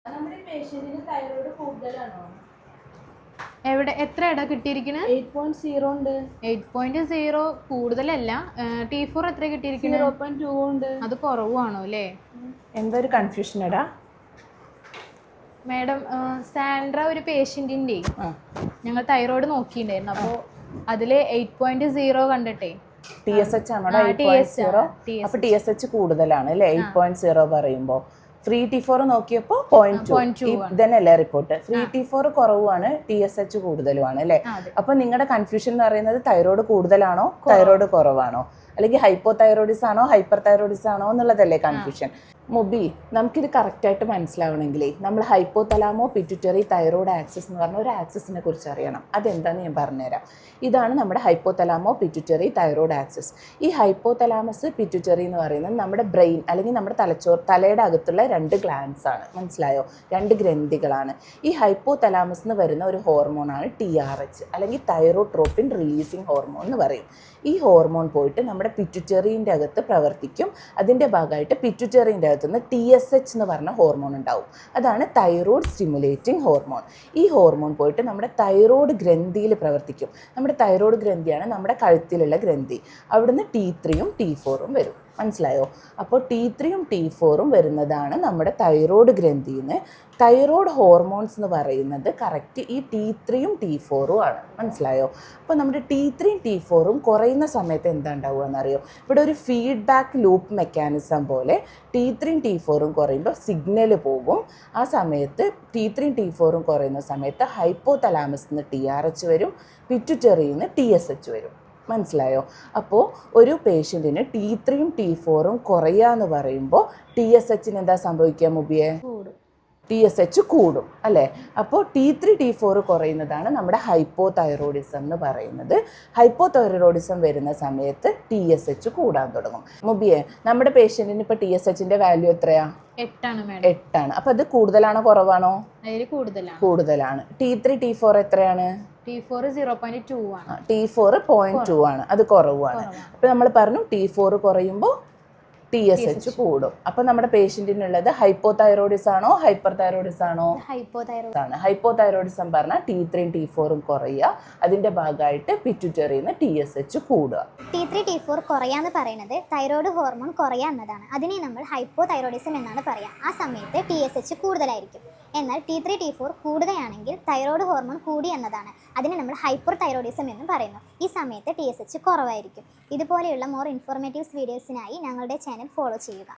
നമ്മുടെ പേഷ്യന്റിന് തൈറോയ്ഡ് കൂടുതലാണോ? എവിടെ എത്ര ഇട കിട്ടിയിരിക്കുന്നത്? 8.0 ഉണ്ട്. 8.0 കൂടുതലല്ല. T4 എത്ര കിട്ടിയിരിക്കുന്നത്? 0.2 ഉണ്ട്. അത് കുറവാണോ അല്ലേ? എന്തൊരു കൺഫ്യൂഷൻ എടാ മാഡം, സാൻഡ്ര ഒരു പേഷ്യൻറ്റിൻ്റെ ഞങ്ങൾ തൈറോയ്ഡ് നോക്കിയിട്ടുണ്ടായിരുന്നു. അപ്പോൾ അതിൽ 8.0 കണ്ടിട്ടേ TSH ആണോ? 8.0. അപ്പോൾ TSH കൂടുതലാണ് അല്ലേ? 8.0 പറയുമ്പോൾ ഫ്രീ T4 നോക്കിയപ്പോൾ 0.2 ഇതന്നെയല്ലേ റിപ്പോർട്ട്? ഫ്രീ T4 കുറവാണ്, TSH കൂടുതലുമാണ് അല്ലേ? അപ്പോൾ നിങ്ങളുടെ കൺഫ്യൂഷൻ എന്ന് പറയുന്നത് തൈറോയ്ഡ് കൂടുതലാണോ തൈറോയ്ഡ് കുറവാണോ, അല്ലെങ്കിൽ ഹൈപ്പോ തൈറോയിഡിസ് ആണോ ഹൈപ്പർ തൈറോയിഡിസ് ആണോ എന്നുള്ളതല്ലേ കൺഫ്യൂഷൻ. മുബി, നമുക്കിത് കറക്റ്റായിട്ട് മനസ്സിലാവണമെങ്കിലേ നമ്മൾ ഹൈപ്പോ തലാമോ പിറ്റ്യൂട്ടറി തൈറോയ്ഡ് ആക്സിസ് എന്ന് പറഞ്ഞ ഒരു ആക്സിസിനെ കുറിച്ച് അറിയണം. അതെന്താണെന്ന് ഞാൻ പറഞ്ഞുതരാം. ഇതാണ് നമ്മുടെ ഹൈപ്പോ തലാമോ പിറ്റ്യൂട്ടറി തൈറോയ്ഡ് ആക്സിസ്. ഈ ഹൈപ്പോ തലാമസ് പിറ്റ്യൂട്ടറി എന്ന് പറയുന്നത് നമ്മുടെ ബ്രെയിൻ അല്ലെങ്കിൽ നമ്മുടെ തലയുടെ അകത്തുള്ള 2 ഗ്ലാൻഡ്സ് ആണ്. മനസ്സിലായോ? 2 ഗ്രന്ഥികളാണ്. ഈ ഹൈപ്പോ തലാമസ് എന്ന് വരുന്ന ഒരു ഹോർമോണാണ് TRH അല്ലെങ്കിൽ തൈറോട്രോപ്പിൻ റിലീസിങ് ഹോർമോൺ എന്ന് പറയും. ഈ ഹോർമോൺ പോയിട്ട് നമ്മുടെ പിറ്റ്യൂട്ടറിൻ്റെ അകത്ത് പ്രവർത്തിക്കും. അതിൻ്റെ ഭാഗമായിട്ട് പിറ്റ്യൂട്ടറിൻ്റെ അകത്തുനിന്ന് TSH എന്ന് പറഞ്ഞ ഹോർമോൺ ഉണ്ടാവും. അതാണ് തൈറോയ്ഡ് സ്റ്റിമുലേറ്റിംഗ് ഹോർമോൺ. ഈ ഹോർമോൺ പോയിട്ട് നമ്മുടെ തൈറോയ്ഡ് ഗ്രന്ഥിയിൽ പ്രവർത്തിക്കും. നമ്മുടെ തൈറോയ്ഡ് ഗ്രന്ഥിയാണ് നമ്മുടെ കഴുത്തിലുള്ള ഗ്രന്ഥി. അവിടുന്ന് T3യും T4ഉം വരും. മനസ്സിലായോ? അപ്പോൾ T3യും T4ഉം വരുന്നതാണ് നമ്മുടെ തൈറോയ്ഡ് ഗ്രന്ഥിയിൽ നിന്ന്. തൈറോയ്ഡ് ഹോർമോൺസ് എന്ന് പറയുന്നത് കറക്റ്റ് ഈ T3യും T4ഉം ആണ്. മനസ്സിലായോ? അപ്പോൾ നമ്മുടെ T3യും T4ഉം കുറയുന്ന സമയത്ത് എന്താ ഉണ്ടാവുക എന്നറിയോ? ഇവിടെ ഒരു ഫീഡ്ബാക്ക് ലൂപ്പ് മെക്കാനിസം പോലെ T3യും T4ഉം കുറയുമ്പോൾ സിഗ്നൽ പോകും. ആ സമയത്ത് T3യും T4ഉം കുറയുന്ന സമയത്ത് ഹൈപ്പോ തലാമസിൽ നിന്ന് TRH വരും, പിറ്റ്യൂട്ടറിയിൽ നിന്ന് TSH വരും. മനസ്സിലായോ? അപ്പോൾ ഒരു പേഷ്യൻറ്റിന് T3യും T4ഉം കുറയുക എന്ന് പറയുമ്പോൾ TSHന് എന്താ സംഭവിക്കുക മുബിയെ? TSH കൂടും അല്ലേ? അപ്പോൾ T3 T4 കുറയുന്നതാണ് നമ്മുടെ ഹൈപ്പോ തൈറോയിഡിസം എന്ന് പറയുന്നത്. ഹൈപ്പോ തൈറോയിഡിസം വരുന്ന സമയത്ത് TSH കൂടാൻ തുടങ്ങും. മുബിയെ, നമ്മുടെ പേഷ്യൻറ്റിന് ഇപ്പോൾ TSHൻ്റെ വാല്യൂ എത്രയാ? 8 ആണ്. അപ്പോൾ അത് കൂടുതലാണോ കുറവാണോ? കൂടുതലാണ്. T3 T4 എത്രയാണ്? T4 0.2 ആണ്. T4 0.2 ആണ്. അത് കുറവാണ്. അപ്പോൾ നമ്മൾ പറഞ്ഞു T4 കുറയുമ്പോൾ TSH കൂടും. അപ്പോൾ നമ്മുടെ പേഷ്യൻറ്റിനുള്ളത് ഹൈപ്പോ തൈറോയിഡിസ് ആണോ ഹൈപ്പർ തൈറോയിഡിസ് ആണോ? ഹൈപ്പോ തൈറോയിഡിസം പറഞ്ഞാൽ T3യും T4ഉം കുറയുക. അതിൻ്റെ ഭാഗമായിട്ട് പിറ്റ്യൂട്ടറിയിൽ നിന്ന് TSH കൂടുക. T3 T4 കുറയാന്ന് പറയുന്നത് തൈറോയ്ഡ് ഹോർമോൺ കുറയുക എന്നതാണ്. അതിനെ നമ്മൾ ഹൈപ്പോ തൈറോയിഡിസം എന്നാണ് പറയുക. ആ സമയത്ത് TSH കൂടുതലായിരിക്കും. എന്നാൽ T3 T4 കൂടുകയാണെങ്കിൽ തൈറോയ്ഡ് ഹോർമോൺ കൂടി എന്നതാണ്. അതിനെ നമ്മൾ ഹൈപ്പർ തൈറോയിഡിസം എന്ന് പറയുന്നു. ഈ സമയത്ത് TSH കുറവായിരിക്കും. ഇതുപോലെയുള്ള മോർ ഇൻഫോർമേറ്റീവ്സ് വീഡിയോസിനായി ഞങ്ങളുടെ ചാനൽ ഫോളോ ചെയ്യുക.